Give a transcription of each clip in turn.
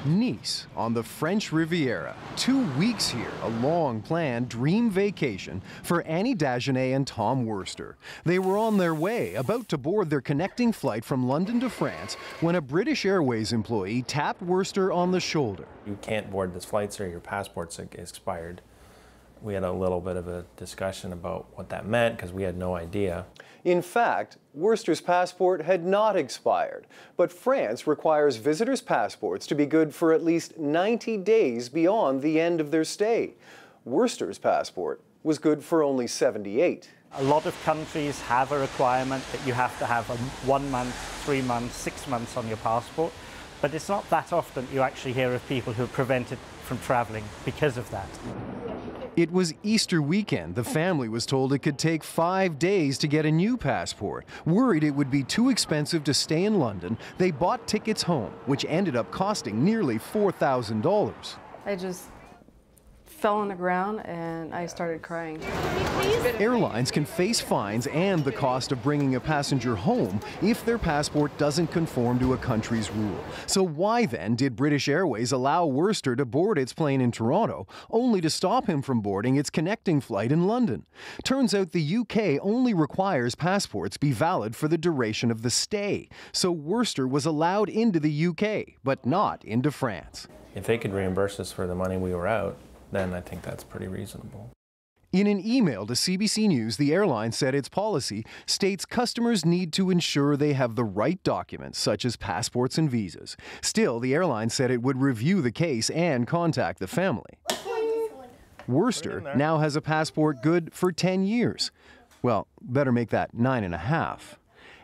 Nice on the French Riviera. 2 weeks here, a long-planned dream vacation for Annie Dagenet and Tom Worster. They were on their way, about to board their connecting flight from London to France, when a British Airways employee tapped Worster on the shoulder. You can't board this flight, sir. Your passport's expired. We had a little bit of a discussion about what that meant because we had no idea. In fact, Worster's passport had not expired, but France requires visitors' passports to be good for at least 90 days beyond the end of their stay. Worster's passport was good for only 78. A lot of countries have a requirement that you have to have 1 month, 3 months, 6 months on your passport, but it's not that often you actually hear of people who are prevented from traveling because of that. It was Easter weekend. The family was told it could take 5 days to get a new passport. Worried it would be too expensive to stay in London, they bought tickets home, which ended up costing nearly $4,000. I just fell on the ground and I started crying. Airlines can face fines and the cost of bringing a passenger home if their passport doesn't conform to a country's rule. So why then did British Airways allow Worster to board its plane in Toronto, only to stop him from boarding its connecting flight in London? Turns out the UK only requires passports be valid for the duration of the stay. So Worster was allowed into the UK, but not into France. If they could reimburse us for the money we were out, then I think that's pretty reasonable. In an email to CBC News, the airline said its policy states customers need to ensure they have the right documents, such as passports and visas. Still, the airline said it would review the case and contact the family. Worster now has a passport good for 10 years. Well, better make that 9.5.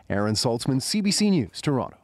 Aaron Saltzman, CBC News, Toronto.